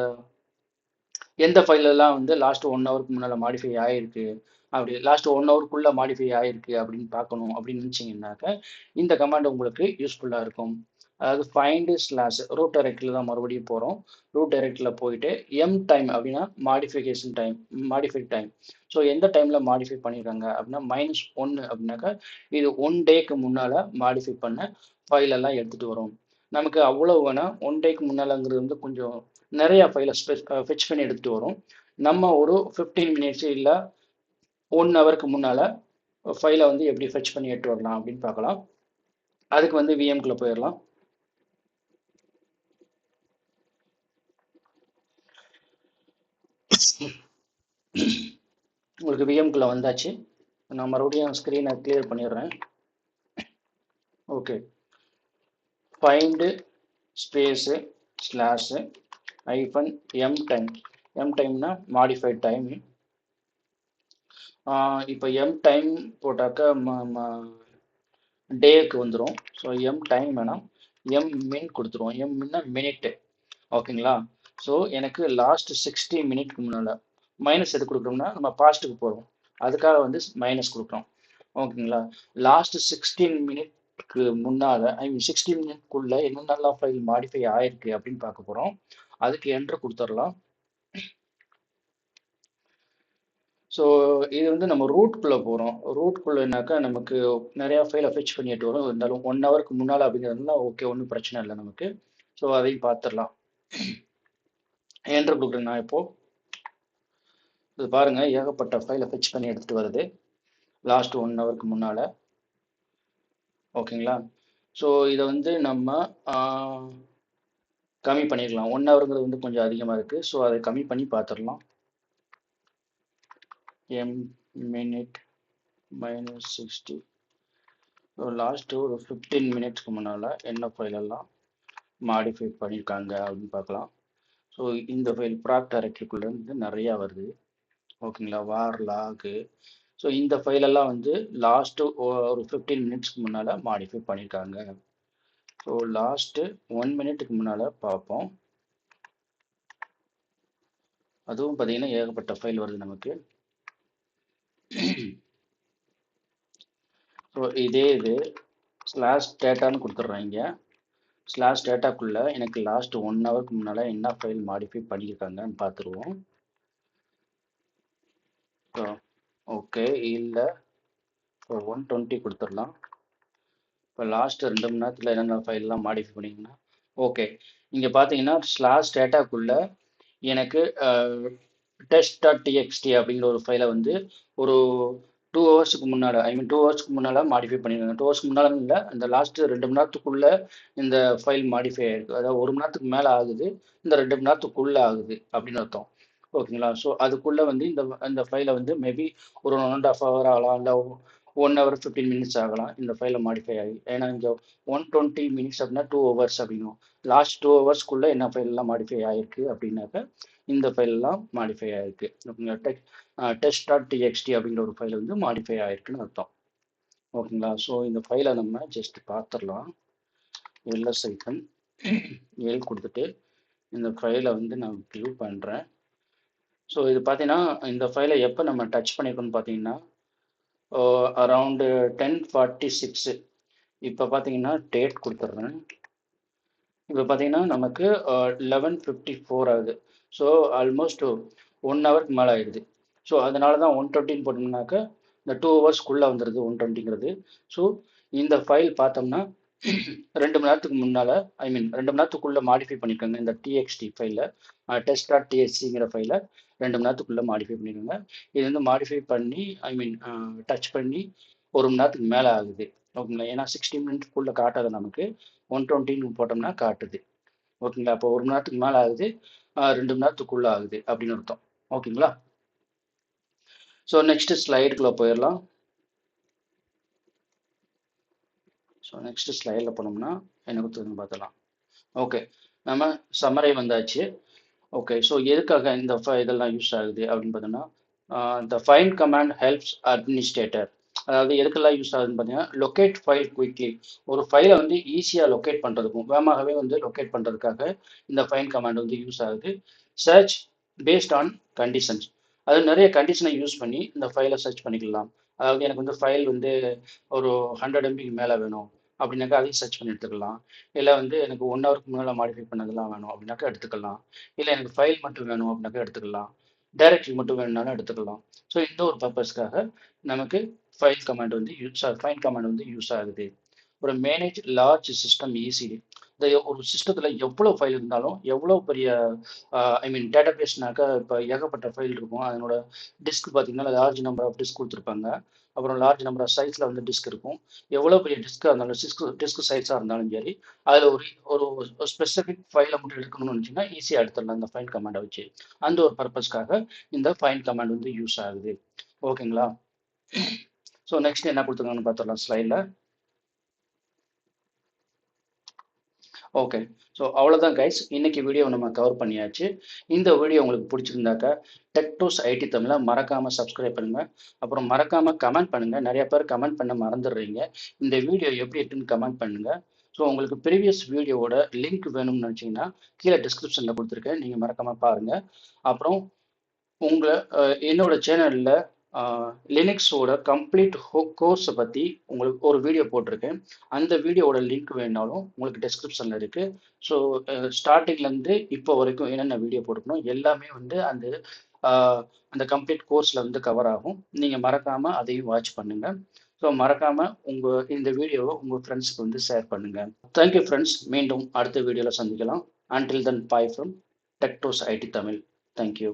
எந்த ஃபைலெல்லாம் வந்து லாஸ்ட் 1 ஹவருக்கு முன்னால் மாடிஃபை ஆகிருக்கு, அப்படி லாஸ்ட் 1 ஹவருக்குள்ளே மாடிஃபை ஆகிருக்கு அப்படின்னு பார்க்கணும் அப்படின்னு நினச்சிங்கன்னாக்க இந்த கமாண்ட் உங்களுக்கு யூஸ்ஃபுல்லாக இருக்கும். அதாவது ஃபைண்டு ஸ்லாஷ் ரூட் டைரக்டரியில் தான் மறுபடியும் போகிறோம். ரூட் டைரக்டரியில் போயிட்டு எம் டைம் அப்படின்னா modification time, modified time. So எந்த டைமில் மாடிஃபை பண்ணியிருக்காங்க அப்படின்னா -1 அப்படின்னாக்கா இது 1 டேக்கு முன்னால் மாடிஃபை பண்ண ஃபைலெல்லாம் எடுத்துகிட்டு வரும். நமக்கு அவ்வளோ வேணால் 1 டேக்கு முன்னாலங்கிறது வந்து கொஞ்சம் நிறைய ஃபைலை ஃபெச் பண்ணி எடுத்துகிட்டு வரும். நம்ம ஒரு 15 மினிட்ஸ் இல்லை 1 ஹவருக்கு முன்னால் ஃபைலை வந்து எப்படி ஃபெச் பண்ணி எடுத்து வரலாம் அப்படின்னு பார்க்கலாம். அதுக்கு வந்து விஎம்குள்ளே போயிடலாம். உங்களுக்கு விஎம்குள்ளே வந்தாச்சு. நான் மறுபடியும் ஸ்க்ரீனை கிளியர் பண்ணிடுறேன். Okay, find space slash hyphen M time. M டைம்னா மாடிஃபைட் டைம். இப்போ எம் டைம் போட்டாக்கா டேக்கு வந்துடும். ஸோ எம் டைம் வேணாம், எம் மின் கொடுத்துருவோம். எம் மின்னா மினிட்டு. ஓகேங்களா? ஸோ எனக்கு லாஸ்ட் 60 மினிட்க்கு முன்னால் மைனஸ் எது கொடுக்குறோம்னா நம்ம பாஸ்ட்டுக்கு போகிறோம், அதுக்காக வந்து மைனஸ் கொடுக்குறோம். ஓகேங்களா? லாஸ்ட் 16 மினிட்க்கு முன்னால், ஐ மீன் 60 மினிட்குள்ளே என்னென்னலாம் ஃபைல் மாடிஃபை ஆயிருக்கு அப்படின்னு பார்க்க போகிறோம். அதுக்கு என்ட்ரு கொடுத்துடலாம். ஸோ இது வந்து நம்ம ரூட்குள்ளே போகிறோம். ரூட்குள்ளேனாக்கா நமக்கு நிறையா ஃபைலை ஃபெச் பண்ணிட்டு வரும். இருந்தாலும் 1 ஹவருக்கு முன்னால் அப்படிங்கிறதுனால ஓகே, ஒன்றும் பிரச்சனை இல்லை நமக்கு. ஸோ அதையும் பார்த்துடலாம். என்ட்ரு கொடுக்குறேன் நான் இப்போது. இது பாருங்க, ஏகப்பட்ட ஃபைலை ஃபெச் பண்ணி எடுத்துகிட்டு வருது லாஸ்ட் 1 ஹவருக்கு முன்னால். ஓகேங்களா? ஸோ இதை வந்து நம்ம கம்மி பண்ணிடலாம். 1 ஹவருங்கிறது வந்து கொஞ்சம் அதிகமாக இருக்குது. ஸோ அதை கம்மி பண்ணி பார்த்துடலாம். M minute -60. லாஸ்ட் ஒரு 15 மினிட்ஸ்க்கு முன்னால் என்ன ஃபைலெல்லாம் மாடிஃபை பண்ணியிருக்காங்க அப்படின்னு பார்க்கலாம். ஸோ இந்த ஃபைல் ப்ராக் டைரக்டரிக்குள்ளே வந்து நிறையா வருது. ஓகேங்களா? வார் லாகு. ஸோ இந்த ஃபைலெல்லாம் வந்து லாஸ்ட்டு ஒரு 15 மினிட்ஸ்க்கு முன்னால் மாடிஃபை பண்ணியிருக்காங்க. ஸோ லாஸ்ட்டு 1 மினிட்டுக்கு முன்னால் பார்ப்போம். அதுவும் பார்த்தீங்கன்னா ஏகப்பட்ட ஃபைல் வருது நமக்கு. ஸோ இதே இது ஸ்லாஷ் டேட்டான்னு கொடுத்துட்றாங்க. ஸ்லாஷ் டேட்டாக்குள்ளே எனக்கு லாஸ்ட் 1 ஹவருக்கு முன்னால் என்ன ஃபைல் மாடிஃபை பண்ணியிருக்காங்கன்னு பார்த்துருவோம். ஸோ ஓகே, இல்லை இப்போ 120 கொடுத்துடலாம். இப்போ லாஸ்ட் 2 மணி நேரத்தில் என்னென்ன ஃபைல்லாம் மாடிஃபை பண்ணிங்கன்னா ஓகே. இங்கே பார்த்தீங்கன்னா ஸ்லாஷ் டேட்டாக்குள்ளே எனக்கு test.txt அப்படிங்கிற ஒரு ஃபைலை வந்து ஒரு 2 ஹவர்ஸ்க்கு முன்னால ஐ மீன் 2 ஹவர்ஸ்க்கு முன்னால மாடிஃபை பண்ணிருக்காங்க. 2 ஹவர்ஸ்க்கு முன்னால இல்ல. இந்த லாஸ்ட் 2 மணி நேரத்துக்குள்ள இந்த ஃபைல் மாடிஃபை ஆயிருக்கு. அதாவது 1 மணி நேரத்துக்கு மேல ஆகுது. இந்த 2 மணி நேரத்துக்குள்ள ஆகுது அப்படின்னு அர்த்தம். ஓகேங்களா? ஸோ அதுக்குள்ள வந்து இந்த இந்த ஃபைலை வந்து மேபி ஒரு 1 1/2 ஹவர் ஆகலாம். இல்லை 1 ஹவர் 15 மினிட்ஸ் ஆகலாம். இந்த ஃபைலை மாடிஃபை ஆகி. ஏன்னா இங்கே 120 மினிட்ஸ் அப்படின்னா 2 ஹவர்ஸ் அப்படின்னும். லாஸ்ட் 2 ஹவர்ஸ்க்குள்ள என்ன ஃபைல் எல்லாம் மாடிஃபை ஆயிருக்கு அப்படின்னாக்க இந்த ஃபைல் எல்லாம் மாடிஃபை ஆயிருக்கு. ஓகேங்களா? டெஸ்ட் டாட் டிஎக்ஸ்டி அப்படிங்கிற ஒரு ஃபைல் வந்து மாடிஃபை ஆயிருக்குன்னு அர்த்தம். ஓகேங்களா? ஸோ இந்த ஃபைலை நம்ம ஜஸ்ட் பார்த்துடலாம். எல்எஸ் ஐக்கன் எல் கொடுத்துட்டு இந்த ஃபைலை வந்து நான் வியூ பண்ணுறேன். ஸோ இது பார்த்தீங்கன்னா இந்த ஃபைலை எப்போ நம்ம டச் பண்ணியிருக்கோம்னு பார்த்தீங்கன்னா அரவுண்டு 10:46. இப்போ பார்த்தீங்கன்னா டேட் கொடுத்துட்றேன். இப்போ பார்த்தீங்கன்னா நமக்கு 11:54 ஆகுது. ஸோ ஆல்மோஸ்ட் 1 ஹவருக்கு மேலே ஆயிடுது. ஸோ அதனால தான் 120 போட்டோம்னாக்க இந்த 2 ஹவர்ஸ்க்குள்ளே வந்துடுது 120ங்கிறது. ஸோ இந்த ஃபைல் பார்த்தோம்னா 2 மணி நேரத்துக்கு முன்னால் ஐ மீன் 2 மணி நேரத்துக்குள்ளே மாடிஃபை பண்ணியிருக்காங்க. இந்த டிஎக்ஸ்டி ஃபைலில் டெஸ்ட் டாட் டிஎஸ்சிங்கிற ஃபைலை 2 மணி நேரத்துக்குள்ளே மாடிஃபை பண்ணியிருக்காங்க. இது வந்து மாடிஃபை பண்ணி ஐ மீன் டச் பண்ணி 1 மணி நேரத்துக்கு மேலே ஆகுது. ஓகேங்களா? ஏன்னா 60 மினிட்ஸ்க்குள்ளே காட்டாது, நமக்கு 120 போட்டோம்னா காட்டுது. ஓகேங்களா? அப்போ 1 மணி நேரத்துக்கு மேலே ஆகுது, 2 மணி நேரத்துக்குள்ளே ஆகுது அப்படின்னு அர்த்தம். ஓகேங்களா? ஸோ நெக்ஸ்ட் ஸ்லைடுக்குள்ளே போயிடலாம். ஸோ நெக்ஸ்ட் ஸ்லைடில் போனோம்னா என்ன கொடுத்துருன்னு பார்த்துலாம். ஓகே, நம்ம சம்மரை வந்தாச்சு. ஓகே, ஸோ எதுக்காக இந்த இதெல்லாம் யூஸ் ஆகுது அப்படின்னு பார்த்தோம்னா த ஃபைண்ட் கமாண்ட் ஹெல்ப்ஸ் அட்மினிஸ்ட்ரேட்டர். அதாவது எதுக்கெல்லாம் யூஸ் ஆகுதுன்னு பார்த்தீங்கன்னா லொக்கேட் ஃபைல் குயிக்லி. ஒரு ஃபைலை வந்து ஈஸியாக லொக்கேட் பண்ணுறதுக்கும் வேகமாகவே வந்து லொக்கேட் பண்ணுறதுக்காக இந்த ஃபைண்ட் கமாண்ட் வந்து யூஸ் ஆகுது. Search based on conditions. அது நிறைய கண்டிஷனை யூஸ் பண்ணி இந்த ஃபைலை சர்ச் பண்ணிக்கலாம். அதாவது எனக்கு வந்து ஃபைல் வந்து ஒரு 100 MB மேலே வேணும் அப்படின்னாக்கா அதையும் சர்ச் பண்ணி எடுத்துக்கலாம். இல்லை வந்து எனக்கு 1 ஹவருக்கு முன்னால் மாடிஃபை பண்ணதெல்லாம் வேணும் அப்படின்னாக்கா எடுத்துக்கலாம். இல்லை எனக்கு ஃபைல் மட்டும் வேணும் அப்படின்னாக்கா எடுத்துக்கலாம். டைரக்டரி மட்டும் வேணும்னாலும் எடுத்துக்கலாம். ஸோ இந்த ஒரு பர்பஸ்க்காக நமக்கு ஃபைல் கமாண்ட் வந்து ஃபைல் கமாண்ட் வந்து யூஸ் ஆகுது. ஒரு மேனேஜ் லார்ஜ் சிஸ்டம் ஈஸிலி. இந்த ஒரு சிஸ்டத்தில் எவ்வளோ ஃபைல் இருந்தாலும் எவ்வளோ பெரிய ஐ மீன் டேட்டா பேஸ்னாக்கா இப்போ ஏகப்பட்ட ஃபைல் இருக்கும். அதனோட டிஸ்க் பார்த்தீங்கன்னா லார்ஜ் நம்பர் ஆஃப் டிஸ்க் கொடுத்துருப்பாங்க. அப்புறம் லார்ஜ் நம்பர் ஆஃப் சைஸில் வந்து டிஸ்க் இருக்கும். எவ்வளோ பெரிய டிஸ்காக இருந்தாலும் டிஸ்க் சைஸாக இருந்தாலும் சரி, அதில் ஒரு ஸ்பெசிஃபிக் ஃபைலை மட்டும் எடுக்கணும்னு நினச்சிங்கன்னா ஈஸியாக எடுத்துடலாம் இந்த ஃபைல் கமாண்டை வச்சு. அந்த ஒரு பர்பஸ்க்காக இந்த ஃபைல் கமாண்ட் வந்து யூஸ் ஆகுது. ஓகேங்களா? ஸோ நெக்ஸ்ட் என்ன கொடுத்துருக்காங்கன்னு பார்த்துடலாம் ஸ்லைடில். ஓகே, ஸோ அவ்வளோதான் கைஸ், இன்னைக்கு வீடியோ நம்ம கவர் பண்ணியாச்சு. இந்த வீடியோ உங்களுக்கு பிடிச்சிருந்தாக்கா டெக்டோஸ் ஐடி தமிழை மறக்காமல் சப்ஸ்கிரைப் பண்ணுங்கள். அப்புறம் மறக்காமல் கமெண்ட் பண்ணுங்கள். நிறைய பேர் கமெண்ட் பண்ண மறந்துடுறீங்க. இந்த வீடியோ எப்படி இருக்குன்னு கமெண்ட் பண்ணுங்கள். ஸோ உங்களுக்கு ப்ரீவியஸ் வீடியோவோட லிங்க் வேணும்னு நினச்சிங்கன்னா கீழே டிஸ்கிரிப்ஷனில் கொடுத்துருக்கேன், நீங்கள் மறக்காமல் பாருங்கள். அப்புறம் உங்களை என்னோட சேனலில் லினக்ஸோட கம்ப்ளீட் கோர்ஸை பற்றி உங்களுக்கு ஒரு வீடியோ போட்டிருக்கேன். அந்த வீடியோவோட லிங்க் வேணாலும் உங்களுக்கு டிஸ்கிரிப்ஷனில் இருக்குது. ஸோ ஸ்டார்டிங்லேருந்து இப்போ வரைக்கும் என்னென்ன வீடியோ போட்டுக்கணும் எல்லாமே வந்து அந்த கம்ப்ளீட் கோர்ஸில் வந்து கவர் ஆகும். நீங்கள் மறக்காமல் அதையும் வாட்ச் பண்ணுங்கள். ஸோ மறக்காமல் இந்த வீடியோவை உங்கள் ஃப்ரெண்ட்ஸுக்கு வந்து ஷேர் பண்ணுங்கள். தேங்க்யூ ஃப்ரெண்ட்ஸ், மீண்டும் அடுத்த வீடியோவில் சந்திக்கலாம். Until then bye from Techdos IT Tamil. Thank you.